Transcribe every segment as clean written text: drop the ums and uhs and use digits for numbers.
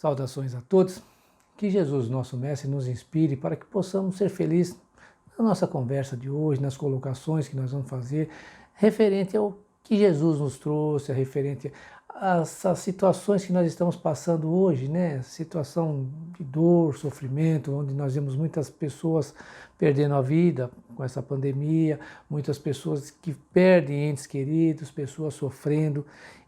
Saudações a todos. Que Jesus, nosso Mestre, nos inspire para que possamos ser felizes na nossa conversa de hoje, nas colocações que nós vamos fazer, referente ao que Jesus nos trouxe, referente às situações que nós estamos passando hoje, né? Situação de dor, sofrimento, onde nós vemos muitas pessoas perdendo a vida com essa pandemia, muitas pessoas que perdem entes queridos, pessoas sofrendo.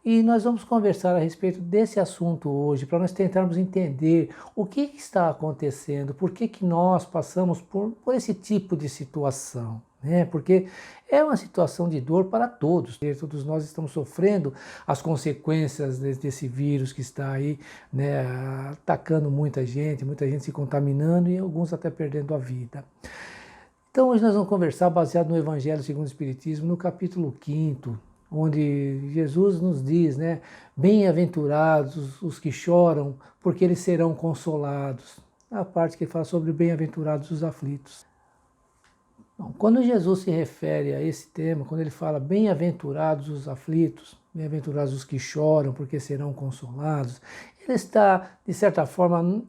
E nós vamos conversar a respeito desse assunto hoje, para nós tentarmos entender o que está acontecendo, por que nós passamos por esse tipo de situação, né? Porque é uma situação de dor para todos, né? Todos nós estamos sofrendo as consequências desse vírus que está aí, né, atacando muita gente se contaminando e alguns até perdendo a vida. Então hoje nós vamos conversar baseado no Evangelho segundo o Espiritismo, no capítulo 5º, onde Jesus nos diz, né, bem-aventurados os que choram, porque eles serão consolados. A parte que fala sobre bem-aventurados os aflitos. Bom, quando Jesus se refere a esse tema, quando ele fala bem-aventurados os aflitos, bem-aventurados os que choram, porque serão consolados, ele está, de certa forma,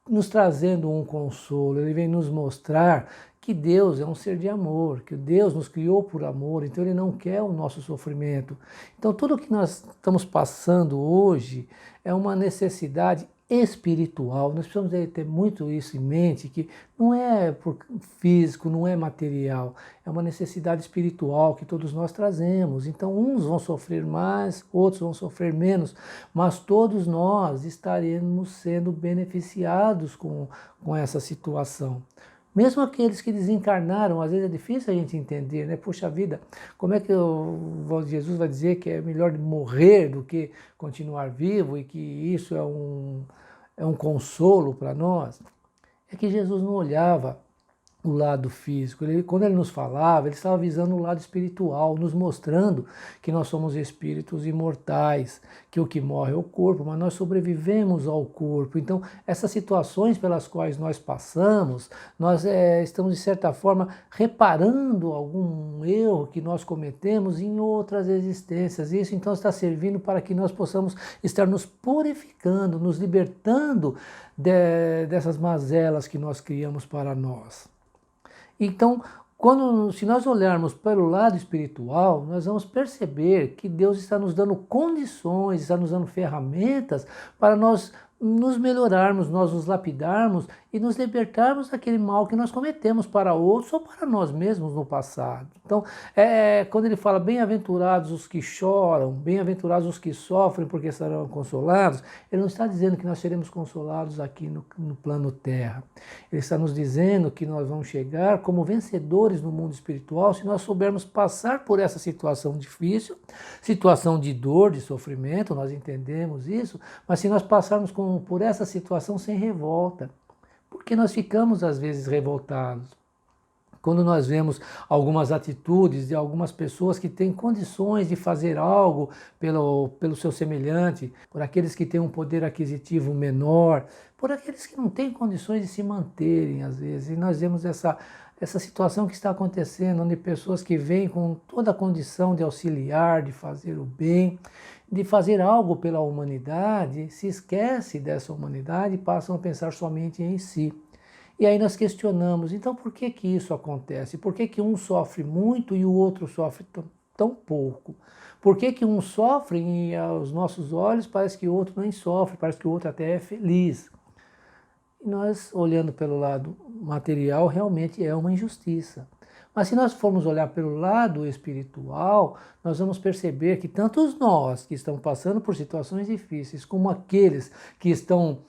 nos trazendo um consolo, ele vem nos mostrar que Deus é um ser de amor, que Deus nos criou por amor, então Ele não quer o nosso sofrimento. Então tudo que nós estamos passando hoje é uma necessidade espiritual. Nós precisamos ter muito isso em mente, que não é por físico, não é material, é uma necessidade espiritual que todos nós trazemos. Então uns vão sofrer mais, outros vão sofrer menos, mas todos nós estaremos sendo beneficiados com essa situação. Mesmo aqueles que desencarnaram, às vezes é difícil a gente entender, né? Puxa vida, como é que Jesus vai dizer que é melhor morrer do que continuar vivo e que isso é um consolo para nós? É que Jesus não olhava o lado físico. Quando ele nos falava, ele estava visando o lado espiritual, nos mostrando que nós somos espíritos imortais, que o que morre é o corpo, mas nós sobrevivemos ao corpo. Então, essas situações pelas quais nós passamos, nós estamos, de certa forma, reparando algum erro que nós cometemos em outras existências. Isso, então, está servindo para que nós possamos estar nos purificando, nos libertando dessas mazelas que nós criamos para nós. Então, se nós olharmos para o lado espiritual, nós vamos perceber que Deus está nos dando condições, está nos dando ferramentas para nós nos melhorarmos, nós nos lapidarmos e nos libertarmos daquele mal que nós cometemos para outros ou para nós mesmos no passado. Então, quando ele fala bem-aventurados os que choram, bem-aventurados os que sofrem porque serão consolados, ele não está dizendo que nós seremos consolados aqui no plano terra. Ele está nos dizendo que nós vamos chegar como vencedores no mundo espiritual se nós soubermos passar por essa situação difícil, situação de dor, de sofrimento, nós entendemos isso, mas se nós passarmos por essa situação sem revolta, porque nós ficamos às vezes revoltados. Quando nós vemos algumas atitudes de algumas pessoas que têm condições de fazer algo pelo seu semelhante, por aqueles que têm um poder aquisitivo menor, por aqueles que não têm condições de se manterem às vezes, e nós vemos essa situação que está acontecendo, onde pessoas que vêm com toda a condição de auxiliar, de fazer o bem, de fazer algo pela humanidade, se esquece dessa humanidade e passam a pensar somente em si. E aí nós questionamos, então por que isso acontece? Por que um sofre muito e o outro sofre tão pouco? Por que um sofre e aos nossos olhos parece que o outro nem sofre, parece que o outro até é feliz? E nós, olhando pelo lado material, realmente é uma injustiça. Mas se nós formos olhar pelo lado espiritual, nós vamos perceber que tanto nós que estamos passando por situações difíceis, como aqueles que estão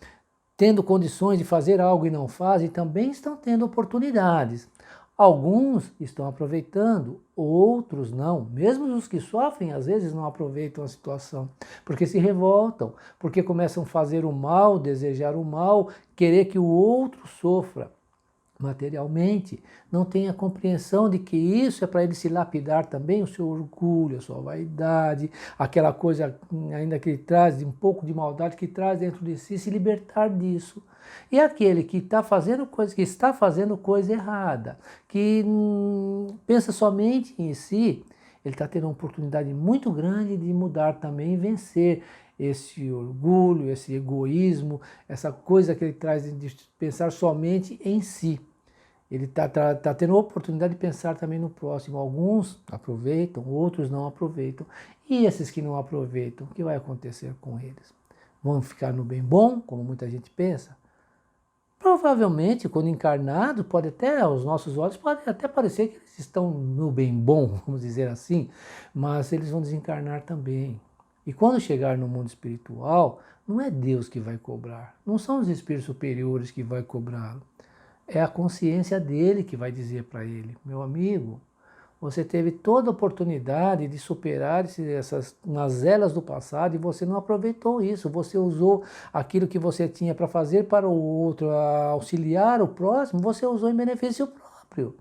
tendo condições de fazer algo e não fazem, também estão tendo oportunidades. Alguns estão aproveitando, outros não. Mesmo os que sofrem, às vezes não aproveitam a situação, porque se revoltam, porque começam a fazer o mal, desejar o mal, querer que o outro sofra materialmente, não tem a compreensão de que isso é para ele se lapidar também o seu orgulho, a sua vaidade, aquela coisa ainda que ele traz, de um pouco de maldade que traz dentro de si, se libertar disso. E aquele que está fazendo coisa errada, que pensa somente em si, ele está tendo uma oportunidade muito grande de mudar também e vencer esse orgulho, esse egoísmo, essa coisa que ele traz de pensar somente em si. Ele tá tendo a oportunidade de pensar também no próximo. Alguns aproveitam, outros não aproveitam. E esses que não aproveitam, o que vai acontecer com eles? Vão ficar no bem bom, como muita gente pensa? Provavelmente, quando encarnado, pode até, aos nossos olhos, pode até parecer que eles estão no bem bom, vamos dizer assim, mas eles vão desencarnar também. E quando chegar no mundo espiritual, não é Deus que vai cobrar, não são os espíritos superiores que vai cobrá-lo. É a consciência dele que vai dizer para ele, meu amigo, você teve toda a oportunidade de superar essas mazelas do passado e você não aproveitou isso. Você usou aquilo que você tinha para fazer para o outro, auxiliar o próximo, você usou em benefício próprio.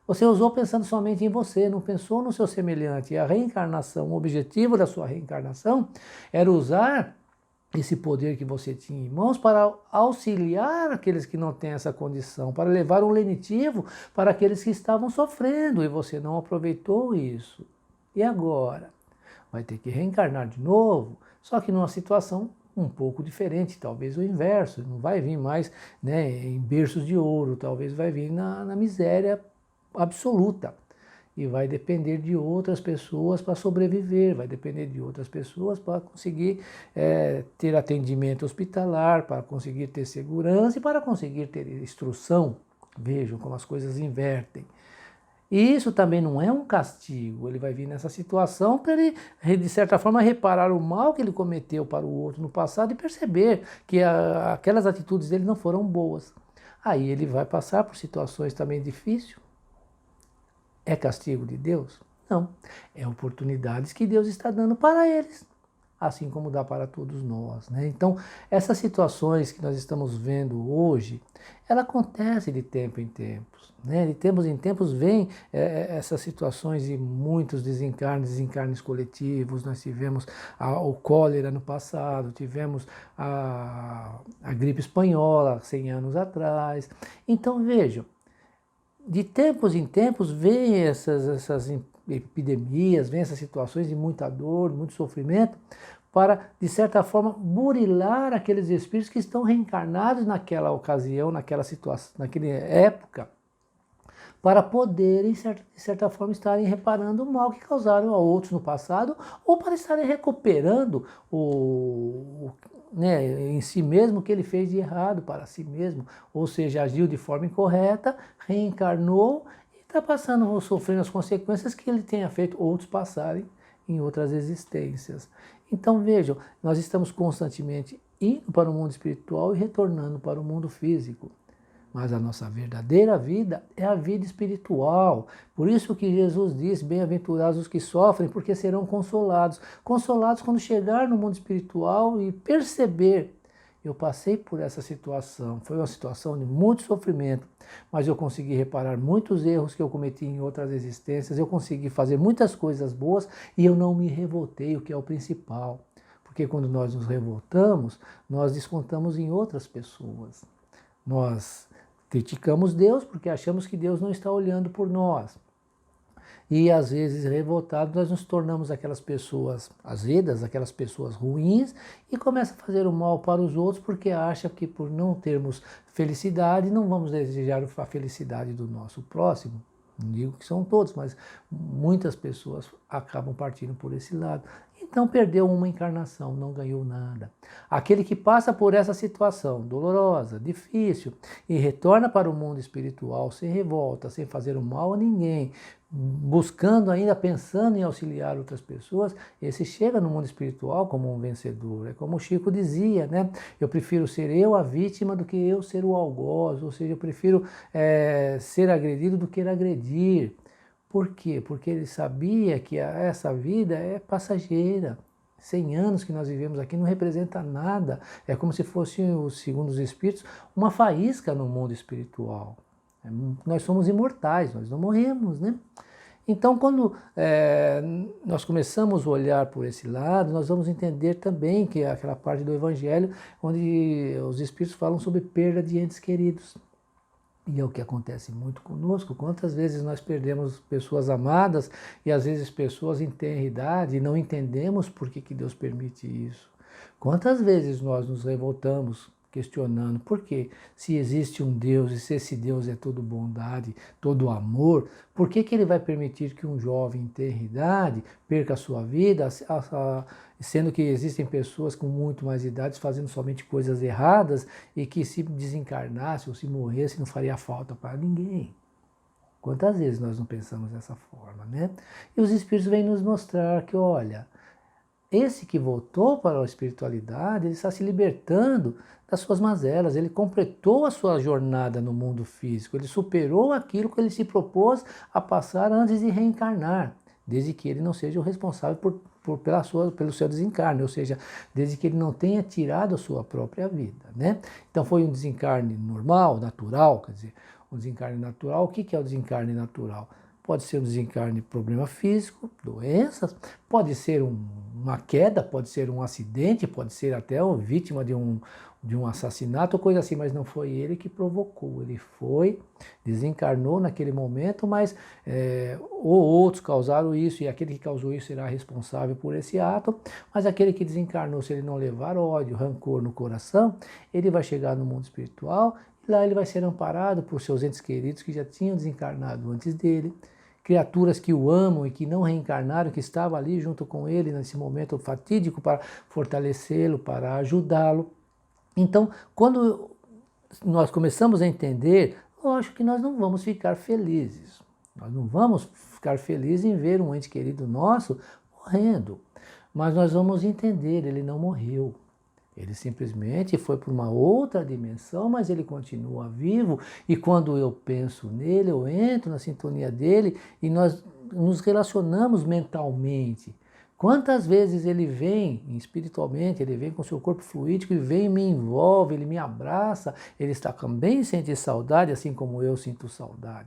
Você usou pensando somente em você, não pensou no seu semelhante. E a reencarnação, o objetivo da sua reencarnação era usar esse poder que você tinha em mãos para auxiliar aqueles que não têm essa condição, para levar um lenitivo para aqueles que estavam sofrendo e você não aproveitou isso. E agora? Vai ter que reencarnar de novo, só que numa situação um pouco diferente, talvez o inverso, não vai vir mais, né, em berços de ouro, talvez vai vir na miséria absoluta. E vai depender de outras pessoas para sobreviver, vai depender de outras pessoas para conseguir ter atendimento hospitalar, para conseguir ter segurança e para conseguir ter instrução. Vejam como as coisas invertem. E isso também não é um castigo, ele vai vir nessa situação para ele, de certa forma, reparar o mal que ele cometeu para o outro no passado e perceber que aquelas atitudes dele não foram boas. Aí ele vai passar por situações também difíceis. É castigo de Deus? Não. É oportunidades que Deus está dando para eles, assim como dá para todos nós, né? Então, essas situações que nós estamos vendo hoje, ela acontece de tempo em tempos, né? De tempos em tempos vem essas situações de muitos desencarnes coletivos. Nós tivemos o cólera no passado, tivemos a gripe espanhola 100 anos atrás. Então, vejam, de tempos em tempos vêm essas epidemias, vêm essas situações de muita dor, muito sofrimento, para, de certa forma, burilar aqueles espíritos que estão reencarnados naquela ocasião, naquela situação, naquela época, para poderem, de certa forma, estarem reparando o mal que causaram a outros no passado, ou para estarem recuperando em si mesmo o que ele fez de errado para si mesmo, ou seja, agiu de forma incorreta, reencarnou e está passando, sofrendo as consequências que ele tenha feito outros passarem em outras existências. Então vejam, nós estamos constantemente indo para o mundo espiritual e retornando para o mundo físico. Mas a nossa verdadeira vida é a vida espiritual. Por isso que Jesus disse, bem-aventurados os que sofrem, porque serão consolados. Consolados quando chegar no mundo espiritual e perceber, eu passei por essa situação, foi uma situação de muito sofrimento, mas eu consegui reparar muitos erros que eu cometi em outras existências, eu consegui fazer muitas coisas boas e eu não me revoltei, o que é o principal. Porque quando nós nos revoltamos, nós descontamos em outras pessoas. Nós criticamos Deus porque achamos que Deus não está olhando por nós. E às vezes, revoltados, nós nos tornamos aquelas pessoas azedas, aquelas pessoas ruins, e começa a fazer o mal para os outros porque acha que por não termos felicidade, não vamos desejar a felicidade do nosso próximo. Não digo que são todos, mas muitas pessoas acabam partindo por esse lado. Então perdeu uma encarnação, não ganhou nada. Aquele que passa por essa situação dolorosa, difícil, e retorna para o mundo espiritual sem revolta, sem fazer o mal a ninguém, buscando ainda, pensando em auxiliar outras pessoas, esse chega no mundo espiritual como um vencedor. É como o Chico dizia, né? Eu prefiro ser eu a vítima do que eu ser o algoz, ou seja, eu prefiro ser agredido do que agredir. Por quê? Porque ele sabia que essa vida é passageira. 100 anos que nós vivemos aqui não representa nada. É como se fosse, segundo os espíritos, uma faísca no mundo espiritual. Nós somos imortais, nós não morremos, né? Então, quando nós começamos a olhar por esse lado, nós vamos entender também que é aquela parte do Evangelho onde os espíritos falam sobre perda de entes queridos. E é o que acontece muito conosco. Quantas vezes nós perdemos pessoas amadas e às vezes pessoas em tenra idade e não entendemos por que Deus permite isso. Quantas vezes nós nos revoltamos questionando por quê? Se existe um Deus e se esse Deus é todo bondade, todo amor, por que Ele vai permitir que um jovem em tenra idade perca a sua vida, sendo que existem pessoas com muito mais idade fazendo somente coisas erradas e que se desencarnasse ou se morresse não faria falta para ninguém? Quantas vezes nós não pensamos dessa forma, né? E os Espíritos vêm nos mostrar que, olha, esse que voltou para a espiritualidade, ele está se libertando das suas mazelas, ele completou a sua jornada no mundo físico, ele superou aquilo que ele se propôs a passar antes de reencarnar, desde que ele não seja o responsável pelo seu desencarne, ou seja, desde que ele não tenha tirado a sua própria vida, né? Então foi um desencarne normal, natural, quer dizer, um desencarne natural. O que é o desencarne natural? Pode ser um desencarne de problema físico, doenças, pode ser uma queda, pode ser um acidente, pode ser até uma vítima de um assassinato ou coisa assim, mas não foi ele que provocou, ele desencarnou naquele momento, mas ou outros causaram isso e aquele que causou isso será responsável por esse ato, mas aquele que desencarnou, se ele não levar ódio, rancor no coração, ele vai chegar no mundo espiritual e lá ele vai ser amparado por seus entes queridos que já tinham desencarnado antes dele, criaturas que o amam e que não reencarnaram, que estavam ali junto com ele nesse momento fatídico para fortalecê-lo, para ajudá-lo. Então, quando nós começamos a entender, lógico que nós não vamos ficar felizes. Nós não vamos ficar felizes em ver um ente querido nosso morrendo. Mas nós vamos entender, ele não morreu. Ele simplesmente foi para uma outra dimensão, mas ele continua vivo e quando eu penso nele, eu entro na sintonia dele e nós nos relacionamos mentalmente. Quantas vezes ele vem espiritualmente, ele vem com seu corpo fluídico e vem e me envolve, ele me abraça, ele está também sente saudade, assim como eu sinto saudade.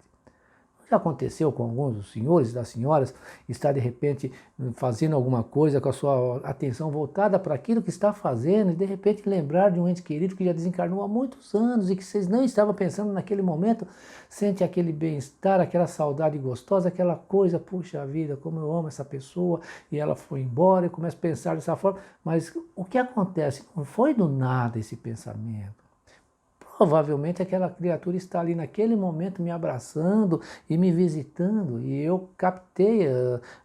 Já aconteceu com alguns dos senhores e das senhoras estar de repente fazendo alguma coisa com a sua atenção voltada para aquilo que está fazendo e de repente lembrar de um ente querido que já desencarnou há muitos anos e que vocês não estavam pensando naquele momento, sente aquele bem-estar, aquela saudade gostosa, aquela coisa, puxa vida, como eu amo essa pessoa e ela foi embora e começa a pensar dessa forma, mas o que acontece? Não foi do nada esse pensamento. Provavelmente aquela criatura está ali naquele momento me abraçando e me visitando e eu captei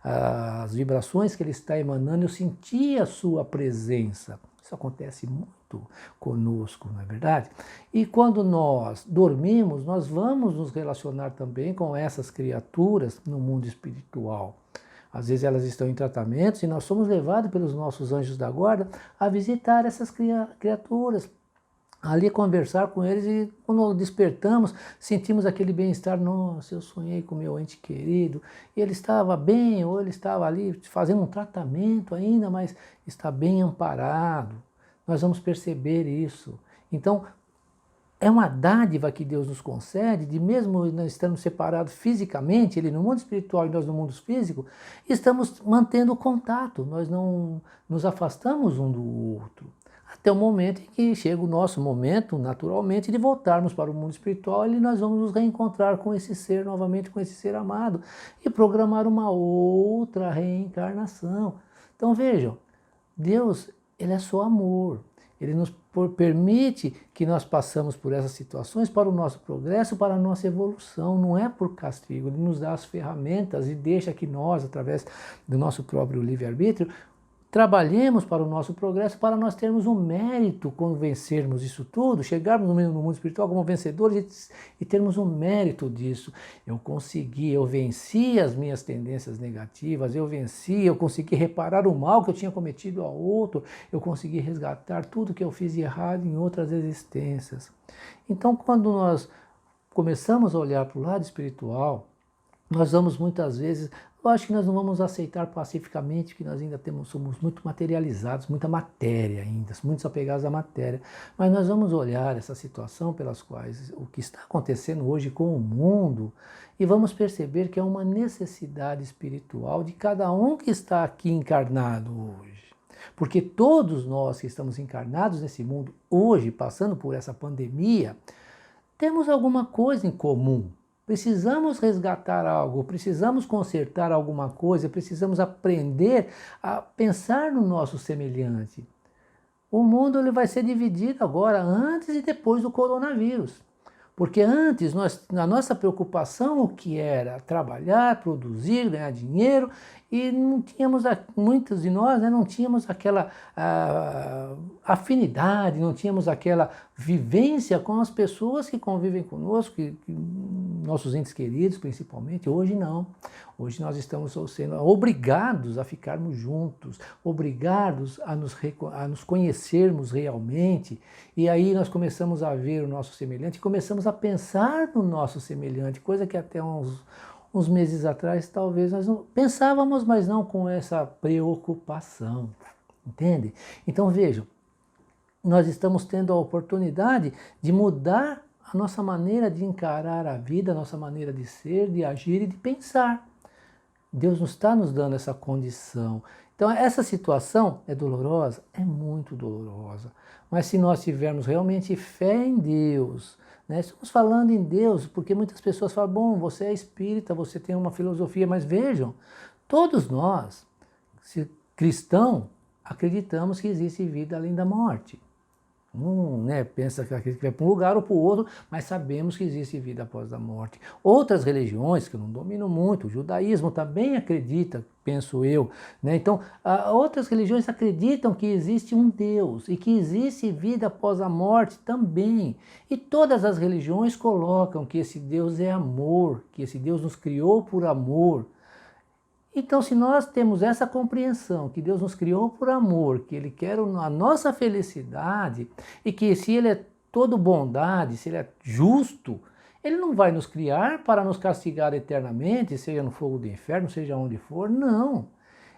as vibrações que ele está emanando, eu senti a sua presença. Isso acontece muito conosco, não é verdade? E quando nós dormimos, nós vamos nos relacionar também com essas criaturas no mundo espiritual. Às vezes elas estão em tratamentos e nós somos levados pelos nossos anjos da guarda a visitar essas criaturas, ali conversar com eles e quando despertamos, sentimos aquele bem-estar, nossa, eu sonhei com meu ente querido, e ele estava bem, ou ele estava ali fazendo um tratamento ainda, mas está bem amparado. Nós vamos perceber isso. Então, é uma dádiva que Deus nos concede, de mesmo nós estando separados fisicamente, ele no mundo espiritual e nós no mundo físico, estamos mantendo contato, nós não nos afastamos um do outro. Até o momento em que chega o nosso momento, naturalmente, de voltarmos para o mundo espiritual e nós vamos nos reencontrar com esse ser, novamente com esse ser amado, e programar uma outra reencarnação. Então vejam, Deus, ele é só amor. Ele nos permite que nós passamos por essas situações para o nosso progresso, para a nossa evolução, não é por castigo. Ele nos dá as ferramentas e deixa que nós, através do nosso próprio livre-arbítrio, trabalhemos para o nosso progresso, para nós termos um mérito quando vencermos isso tudo, chegarmos no mundo espiritual como vencedores e termos um mérito disso. Eu consegui, eu venci as minhas tendências negativas, eu consegui reparar o mal que eu tinha cometido ao outro, eu consegui resgatar tudo que eu fiz de errado em outras existências. Então, quando nós começamos a olhar para o lado espiritual, nós vamos muitas vezes, eu acho que nós não vamos aceitar pacificamente que nós ainda somos muito materializados, muita matéria ainda, muito apegados à matéria, mas nós vamos olhar essa situação pelas quais o que está acontecendo hoje com o mundo e vamos perceber que é uma necessidade espiritual de cada um que está aqui encarnado hoje. Porque todos nós que estamos encarnados nesse mundo hoje, passando por essa pandemia, temos alguma coisa em comum. Precisamos resgatar algo, precisamos consertar alguma coisa, precisamos aprender a pensar no nosso semelhante. O mundo ele vai ser dividido agora, antes e depois do coronavírus. Porque antes, a nossa preocupação o que era? Trabalhar, produzir, ganhar dinheiro, e não tínhamos, muitos de nós não tínhamos aquela afinidade, não tínhamos aquela vivência com as pessoas que convivem conosco, nossos entes queridos principalmente. Hoje não. Hoje nós estamos sendo obrigados a ficarmos juntos, obrigados a nos conhecermos realmente, e aí nós começamos a ver o nosso semelhante, começamos a pensar no nosso semelhante, coisa que até uns meses atrás talvez nós não pensávamos, mas não com essa preocupação, entende? Então vejam, nós estamos tendo a oportunidade de mudar a nossa maneira de encarar a vida, a nossa maneira de ser, de agir e de pensar. Deus não está nos dando essa condição. Então essa situação é dolorosa? É muito dolorosa. Mas se nós tivermos realmente fé em Deus, estamos falando em Deus, porque muitas pessoas falam, bom, você é espírita, você tem uma filosofia, mas vejam, todos nós, se cristão, acreditamos que existe vida além da morte. Pensa que vai para um lugar ou para o outro, mas sabemos que existe vida após a morte. Outras religiões, que eu não domino muito, o judaísmo também acredita, penso eu. Então, outras religiões acreditam que existe um Deus e que existe vida após a morte também. E todas as religiões colocam que esse Deus é amor, que esse Deus nos criou por amor. Então, se nós temos essa compreensão que Deus nos criou por amor, que Ele quer a nossa felicidade e que se Ele é todo bondade, se Ele é justo, Ele não vai nos criar para nos castigar eternamente, seja no fogo do inferno, seja onde for, não.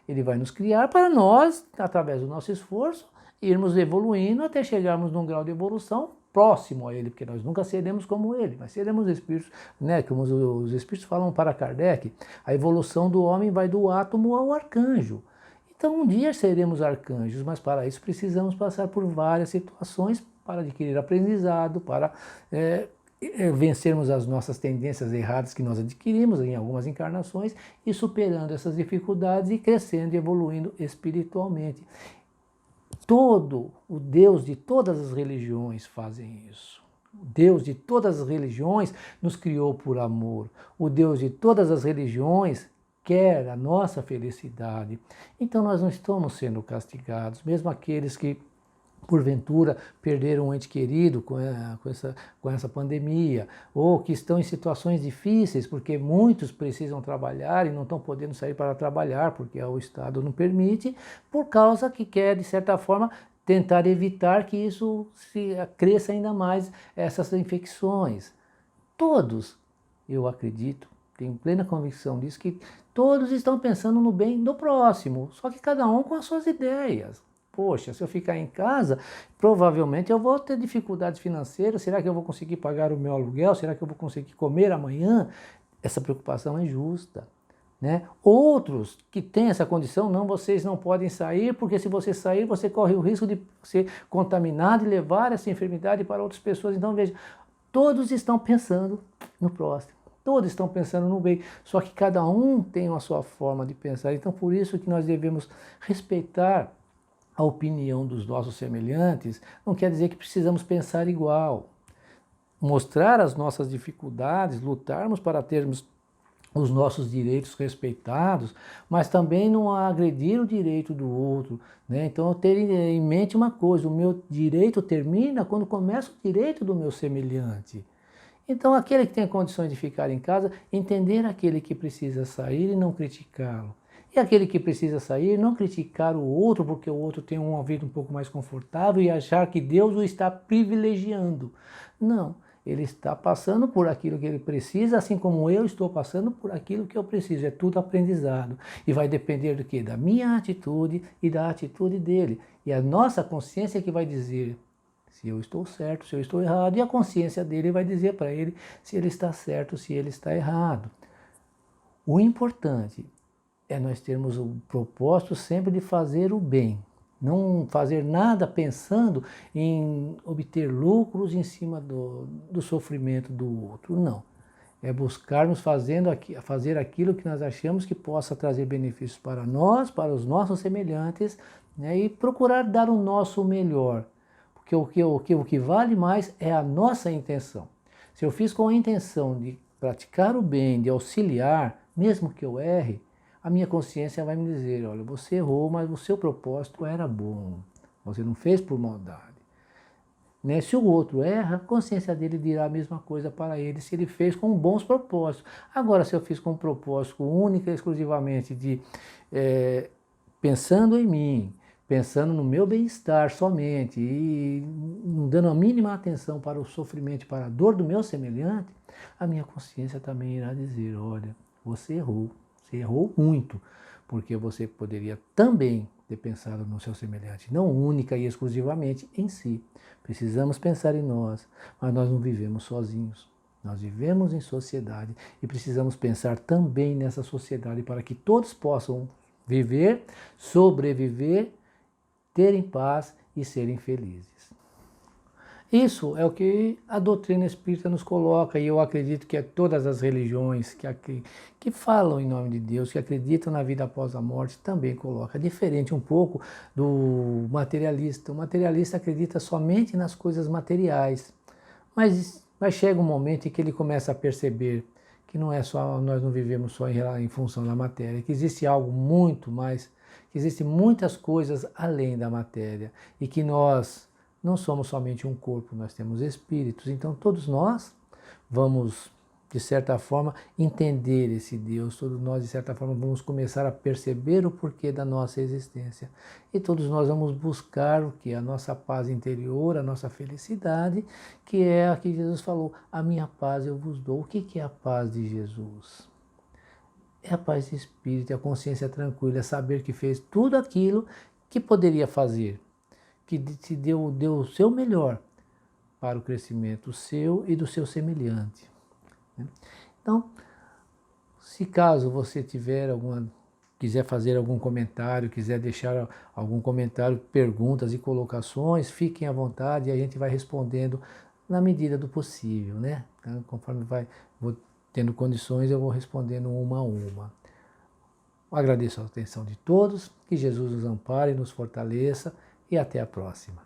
Ele vai nos criar para nós, através do nosso esforço, irmos evoluindo até chegarmos num grau de evolução próximo a Ele, porque nós nunca seremos como Ele, mas seremos espíritos, como os espíritos falam para Kardec, a evolução do homem vai do átomo ao arcanjo. Então um dia seremos arcanjos, mas para isso precisamos passar por várias situações para adquirir aprendizado, para vencermos as nossas tendências erradas que nós adquirimos em algumas encarnações e superando essas dificuldades e crescendo e evoluindo espiritualmente. O Deus de todas as religiões fazem isso. O Deus de todas as religiões nos criou por amor. O Deus de todas as religiões quer a nossa felicidade. Então nós não estamos sendo castigados, mesmo aqueles que porventura perderam um ente querido com essa pandemia, ou que estão em situações difíceis, porque muitos precisam trabalhar e não estão podendo sair para trabalhar, porque o Estado não permite, por causa que quer, de certa forma, tentar evitar que isso cresça ainda mais, essas infecções. Todos, eu acredito, tenho plena convicção disso, que todos estão pensando no bem do próximo, só que cada um com as suas ideias. Poxa, se eu ficar em casa, provavelmente eu vou ter dificuldades financeiras. Será que eu vou conseguir pagar o meu aluguel? Será que eu vou conseguir comer amanhã? Essa preocupação é justa. Outros que têm essa condição, não, vocês não podem sair, porque se você sair, você corre o risco de ser contaminado e levar essa enfermidade para outras pessoas. Então, veja, todos estão pensando no próximo. Todos estão pensando no bem, só que cada um tem a sua forma de pensar. Então, por isso que nós devemos respeitar a opinião dos nossos semelhantes. Não quer dizer que precisamos pensar igual. Mostrar as nossas dificuldades, lutarmos para termos os nossos direitos respeitados, mas também não agredir o direito do outro. Então, eu ter em mente uma coisa, o meu direito termina quando começa o direito do meu semelhante. Então, aquele que tem condições de ficar em casa, entender aquele que precisa sair e não criticá-lo. E aquele que precisa sair, não criticar o outro, porque o outro tem uma vida um pouco mais confortável e achar que Deus o está privilegiando. Não, ele está passando por aquilo que ele precisa, assim como eu estou passando por aquilo que eu preciso. É tudo aprendizado. E vai depender do quê? Da minha atitude e da atitude dele. E a nossa consciência que vai dizer se eu estou certo, se eu estou errado. E a consciência dele vai dizer para ele se ele está certo, se ele está errado. O importante é nós termos o propósito sempre de fazer o bem. Não fazer nada pensando em obter lucros em cima do sofrimento do outro, não. É buscarmos fazer aquilo que nós achamos que possa trazer benefícios para nós, para os nossos semelhantes, né, e procurar dar o nosso melhor. Porque o que vale mais é a nossa intenção. Se eu fiz com a intenção de praticar o bem, de auxiliar, mesmo que eu erre, a minha consciência vai me dizer, olha, você errou, mas o seu propósito era bom. Você não fez por maldade. Né? Se o outro erra, a consciência dele dirá a mesma coisa para ele, se ele fez com bons propósitos. Agora, se eu fiz com um propósito único e exclusivamente de pensando em mim, pensando no meu bem-estar somente e não dando a mínima atenção para o sofrimento, para a dor do meu semelhante, a minha consciência também irá dizer, olha, você errou muito, porque você poderia também ter pensado no seu semelhante, não única e exclusivamente em si. Precisamos pensar em nós, mas nós não vivemos sozinhos. Nós vivemos em sociedade e precisamos pensar também nessa sociedade para que todos possam viver, sobreviver, terem paz e serem felizes. Isso é o que a doutrina espírita nos coloca, e eu acredito que todas as religiões que falam em nome de Deus, que acreditam na vida após a morte, também coloca. Diferente um pouco do materialista. O materialista acredita somente nas coisas materiais, mas chega um momento em que ele começa a perceber que não é só, nós não vivemos só em função da matéria, que existe algo muito mais, que existem muitas coisas além da matéria, e que nós não somos somente um corpo, nós temos espíritos. Então todos nós vamos, de certa forma, entender esse Deus, todos nós, de certa forma, vamos começar a perceber o porquê da nossa existência. E todos nós vamos buscar o que? A nossa paz interior, a nossa felicidade, que é a que Jesus falou, a minha paz eu vos dou. O que é a paz de Jesus? É a paz de espírito, é a consciência tranquila, é saber que fez tudo aquilo que poderia fazer, que te deu o seu melhor para o crescimento seu e do seu semelhante. Então, se caso você quiser fazer algum comentário, quiser deixar algum comentário, perguntas e colocações, fiquem à vontade e a gente vai respondendo na medida do possível, né? Então, conforme vou tendo condições, eu vou respondendo uma a uma. Eu agradeço a atenção de todos, que Jesus nos ampare, nos fortaleça e até a próxima.